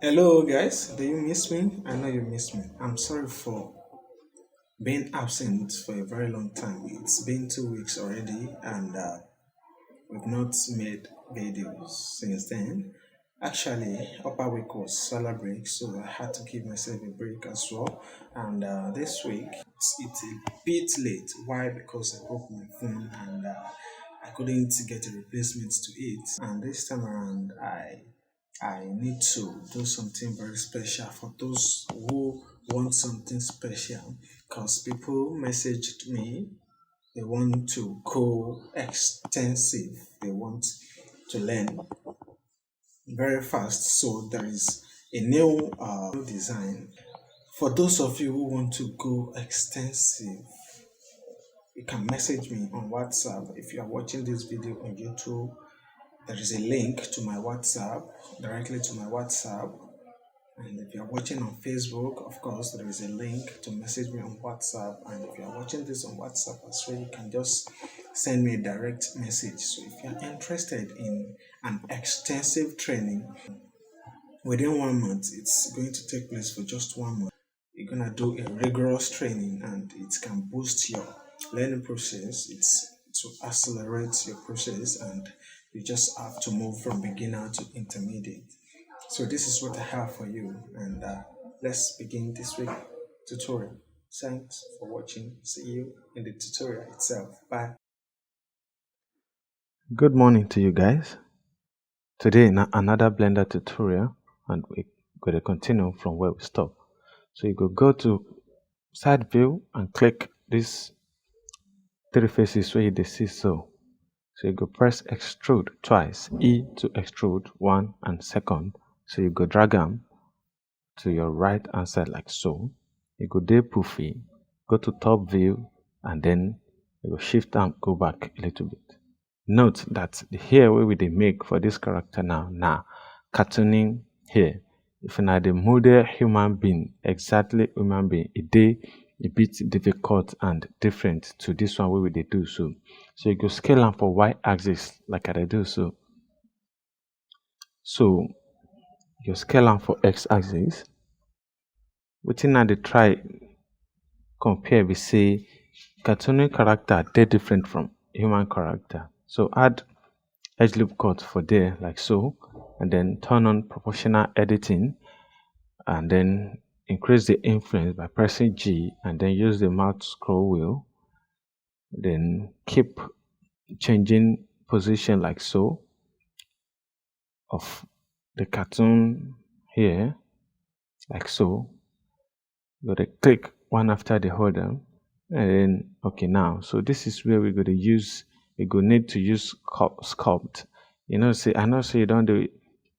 Hello, guys. Do you miss me? I know you miss me. I'm sorry for being absent for a very long time. It's been 2 weeks already, and we've not made videos since then. Actually, upper week was solar break, so I had to give myself a break as well. And this week, it's a bit late. Why? Because I broke my phone and I couldn't get a replacement to it. And this time around, I need to do something very special for those who want something special because people messaged me. They want to go extensive, they want to learn very fast. So there is a new design for those of you who want to go extensive. You can message me on WhatsApp. If you are watching this video on YouTube, there is a link to my WhatsApp, directly to my WhatsApp. And if you're watching on Facebook, of course, there is a link to message me on WhatsApp. And if you're watching this on WhatsApp as well, you can just send me a direct message. So if you're interested in an extensive training within 1 month, it's going to take place for just 1 month. You're going to do a rigorous training and it can boost your learning process. To accelerate your process and you just have to move from beginner to intermediate. So this is what I have for you, and let's begin this week tutorial. Thanks for watching. See you in the tutorial itself. Bye. Good morning to you guys. Today another Blender tutorial and we're going to continue from where we stopped. So you go to side view and click this three faces where you see so. So you go press extrude twice, E to extrude one and second. So you go drag them to your right hand side like so. You go there poofy, go to top view and then you go shift and go back a little bit. Note that the hair wey we dey make for this character now cartooning hair. If na the model human being, exactly human being, e dey a bit difficult and different to this one wey we dey do so. So you go scale am for y-axis like I dey do so. So you scale am for x-axis. Wetin I dey try compare be say cartooning character dey different from human character. So add edge loop cut for there like so, and then turn on proportional editing, and then increase the influence by pressing G, and then use the mouse scroll wheel. Then keep changing position like so of the cartoon here, like so. Go to click one after the other, and then okay now. So this is where we're going to use. We go need to use sculpt. I know say you don't do it.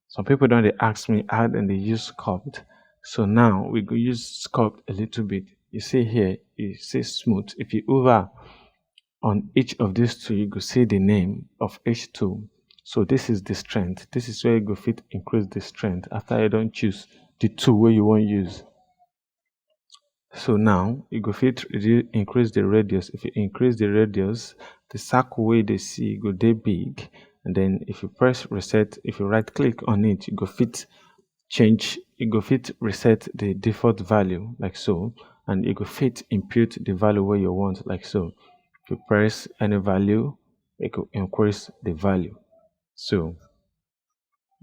Some people don't they ask me how then they use sculpt. So now we go use sculpt a little bit. You see here, you see smooth. If you hover on each of these two, you go see the name of each tool. So this is the strength. This is where you go fit increase the strength after you don't choose the tool where you want use. So now you go fit increase the radius. If you increase the radius, the circle way they see go dey big, and then if you press reset, if you right click on it, you go fit change, you go fit reset the default value like so, and you go fit impute the value where you want like so. If you press any value, it will increase the value. So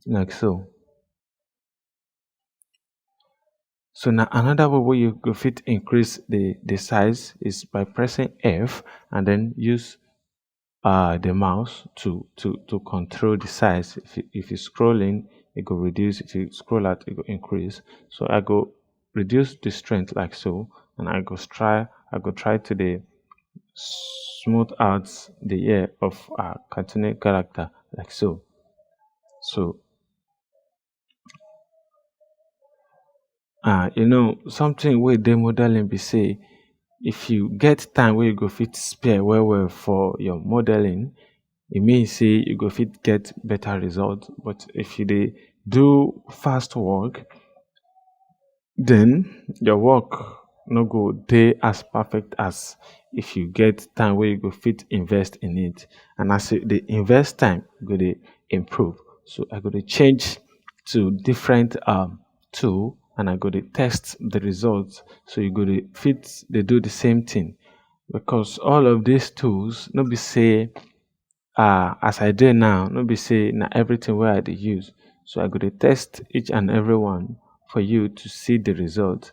like so. So now another way you go fit increase the size is by pressing F and then use the mouse to control the size. If you scrolling, it go reduce. If you scroll out, it go increase. So I go reduce the strength like so, and I go try to the smooth out the hair of a cartoonic character like so. So something wey dey modeling be say if you get time wey you go fit spare well for your modeling, e mean say you go fit get better result. But if you dey do fast work, then your work no go dey as perfect as if you get time wey you go fit invest in it. And as you dey invest time, you go dey improve. So I go dey change to different tool and I go to test the results. So you go to fit they do the same thing because all of these tools no be say as I do now, no be say na everything where I dey use. So I go to test each and every one for you to see the result.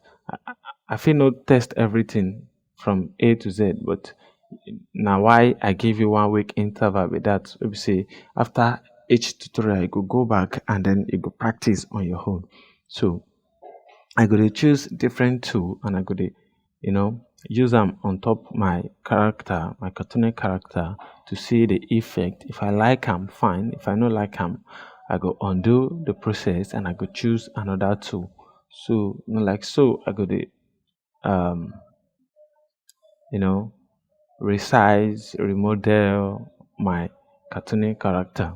I fit not test everything from A to Z, but now why I give you 1 week interval with that. So we say after each tutorial, you go back and then you go practice on your own. So I go to choose different tool and I go to, use them on top my character, my cartoonic character to see the effect. If I like them, fine. If I not like them, I go undo the process and I go choose another tool. So like so I go to um resize, remodel my cartoonic character.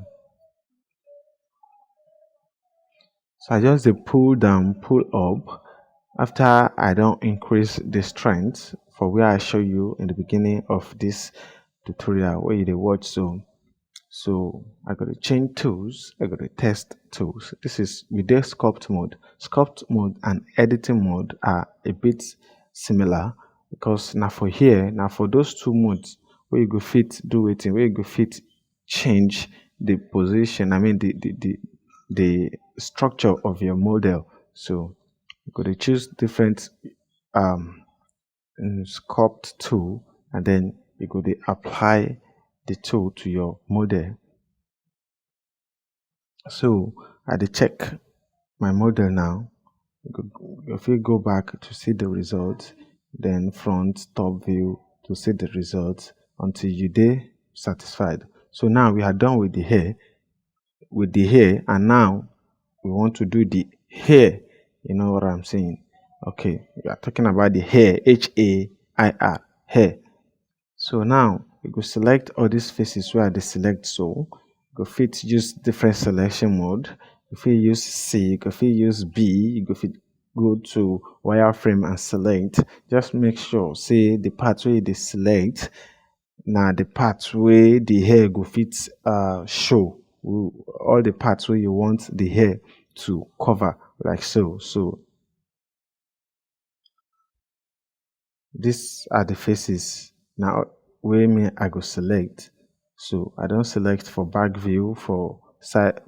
So I just dey pull down, pull up. After I don't increase the strength for where I show you in the beginning of this tutorial where you dey watch. So I got to change tools. I got to test tools. This is with the sculpt mode. Sculpt mode and editing mode are a bit similar because now for here, now for those two modes where you go fit do it, where you go fit change the position. I mean the structure of your model. So you got to choose different um sculpt tool and then you go to apply the tool to your model. So I dey check my model now. If you go back to see the results, then front top view to see the results until you dey satisfied. So now we are done with the hair, and now we want to do the hair. You know what I'm saying? Okay, we are talking about the hair, HAIR, hair. So now we go select all these faces where they select. So you go fit use different selection mode. You fit use C, you go fit use B, you go fit go to wireframe and select. Just make sure say the part where they select now the part where the hair go fit show all the parts where you want the hair to cover like so. So these are the faces now where me I go select. So I don't select for back view, for side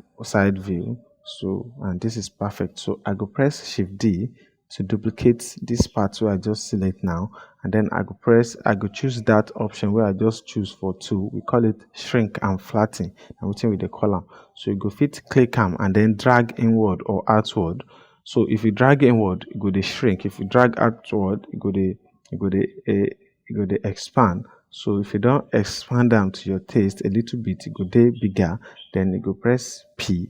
view. So and this is perfect. So I go press Shift D to duplicate this part where I just select now, and then I go choose that option where I just choose for two. We call it shrink and flatten, and we with the column. So you go fit click am and then drag inward or outward. So if you drag inward, you go to shrink. If you drag outward, you go to expand. So if you don't expand them to your taste a little bit, you go dey bigger, then you go press P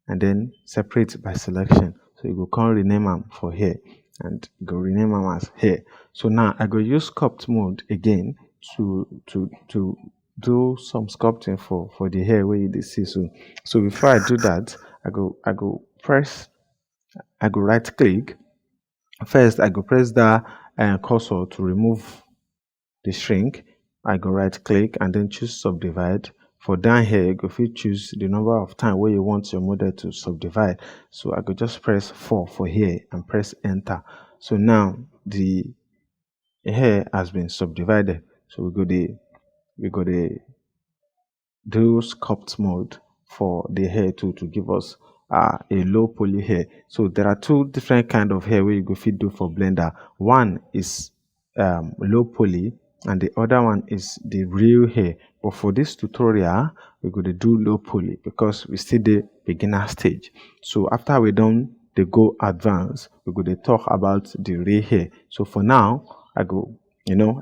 and then separate by selection. So you go come rename them for hair and go rename them as hair. So now I go use sculpt mode again to do some sculpting for the hair where you dey see. So before I do that, I go right click. First I go press that cursor to remove the shrink. I go right click and then choose subdivide. For down here, you go fit choose the number of time where you want your model to subdivide. So I go just press 4 for here and press enter. So now the hair has been subdivided. So we go to do sculpt mode for the hair to give us a low poly hair. So there are two different kind of hair where you go fit do for Blender. One is low poly and the other one is the real hair. But for this tutorial, we're going to do low poly because we still the beginner stage. So after we done the go advanced, we're going to talk about the real hair. So for now, I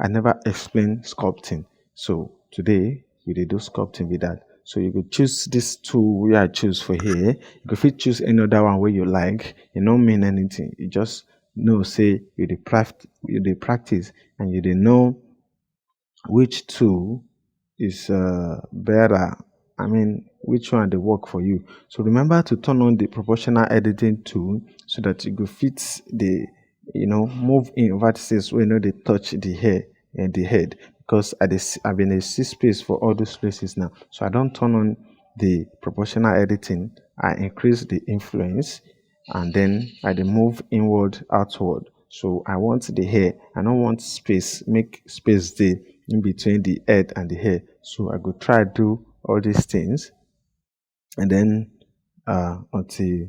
never explain sculpting. So today we did do sculpting with that. So you could choose this tool where I choose for here. You could fit choose any other one where you like. It don't mean anything. You just know say you dey practice and you dey know which tool is better. I mean which one dey work for you. So remember to turn on the proportional editing tool so that you go fit the move in vertices where they touch the hair and the head, because I've been a see space for all those places now. So I don't turn on the proportional editing. I increase the influence and then I dey move inward, outward. So I want the hair. I don't want space. Make space there in between the head and the hair. So I go try do all these things, and then until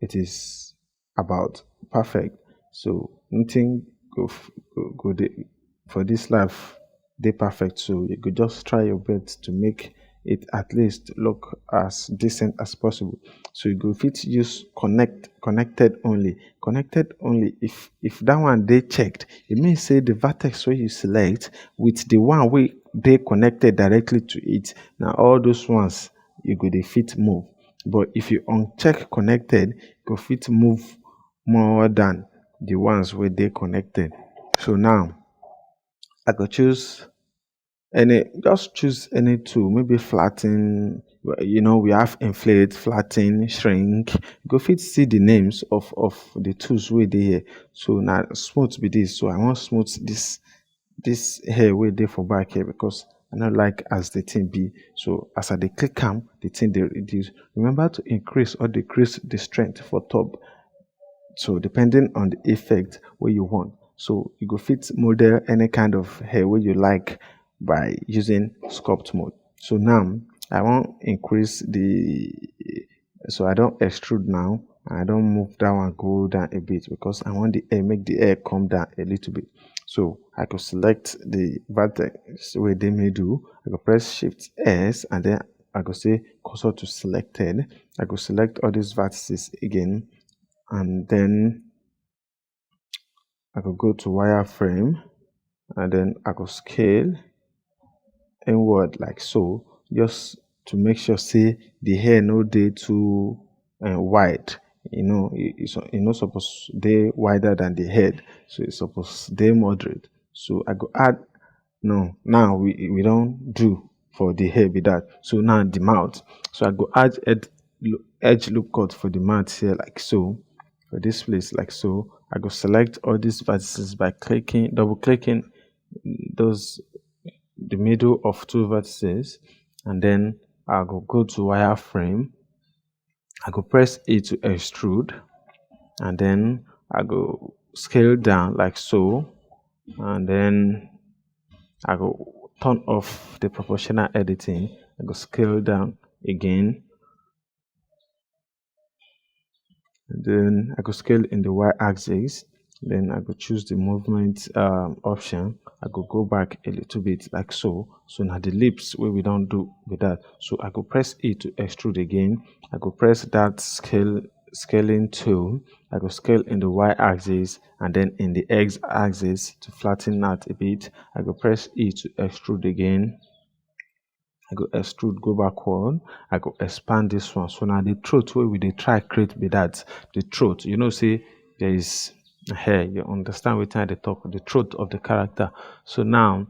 it is about perfect. So nothing go dey for this life dey perfect. So you could just try your best to make it at least look as decent as possible. So you go fit use connected only. If that one dey checked, it means say the vertex wey you select with the one wey dey connected directly to it, na all those ones you go dey fit move. But if you uncheck connected, you go fit move more than the ones wey dey connected. So now I go choose any tool, maybe flatten. We have inflate, flatten, shrink. You go fit see the names of the tools wey dey here. So na smooth be this. So I wan smooth this hair wey dey for back here, because I no like as the thing be. So as I dey click am, the thing dey reduce. Remember to increase or decrease the strength for top. So depending on the effect wey you want. So you go fit model any kind of hair wey you like by using sculpt mode. So now I wan increase so I don extrude now, and I don move that one go down a bit, because I want make the hair come down a little bit. So I go select the vertex wey dey middle. I go press Shift S, and then I go say cursor to selected. I go select all these vertices again, and then I go go to wireframe, and then I go scale inward like so, just to make sure say the hair no dey too wide. E no suppose dey wider than the head, so e suppose dey moderate. So I go add. No, now we don do for the hair be that. So now the mouth. So I go add edge loop cut for the mouth here like so. For this place like so, I go select all these vertices by double clicking the middle of two vertices, and then I go to wireframe. I go press E to extrude, and then I go scale down like so, and then I go turn off the proportional editing. I go scale down again, and then I go scale in the y-axis. Then I go choose the movement option. I go back a little bit like so. So now the lips wey we don't do with that. So I go press E to extrude again. I go press that scaling tool. I go scale in the y-axis, and then in the x-axis to flatten out a bit. I go press E to extrude again. I go extrude, go backward. I go expand this one. So now the throat wey we dey try create be that. The throat, say there is hair. You understand wetin I dey talk? The throat of the character. So now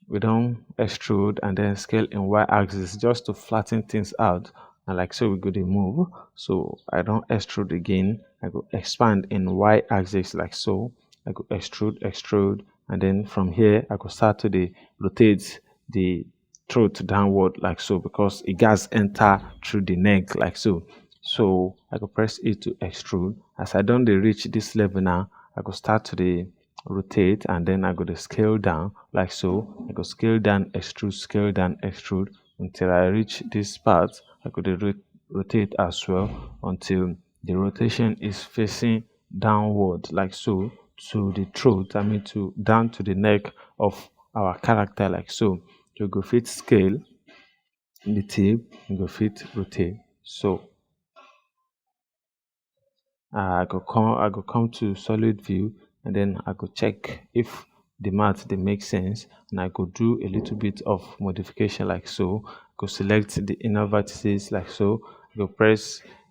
we don extrude and then scale in y-axis just to flatten things out. And like so we go dey move. So I don extrude again. I go expand in y-axis like so. I go extrude, and then from here I go start to dey rotate the throat downward like so, because it gas enter through the neck like so. So I go press E to extrude. As I don dey reach this level now, I go start to dey rotate, and then I go dey scale down like so. I go scale down, extrude until I reach this part. I go dey rotate as well until the rotation is facing downward like so, to the throat, to down to the neck of our character like so. You go fit scale the tip, you go fit rotate. So I go come to solid view, and then I go check if the math dey make sense, and I go do a little bit of modification like so. Go select the inner vertices like so.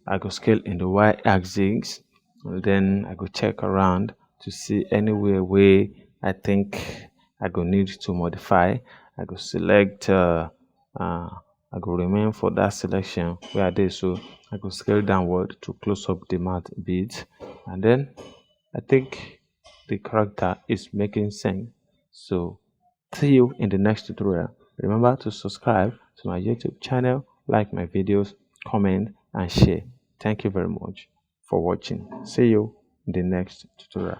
I go scale in the y-axis, and then I go check around to see anywhere where I think I go need to modify. I go select I go remain for that selection where I did. So I go scale downward to close up the matte bit, and then I think the character is making sense. So see you in the next tutorial. Remember to subscribe to my YouTube channel, like my videos, comment and share. Thank you very much. for watching. See you in the next tutorial.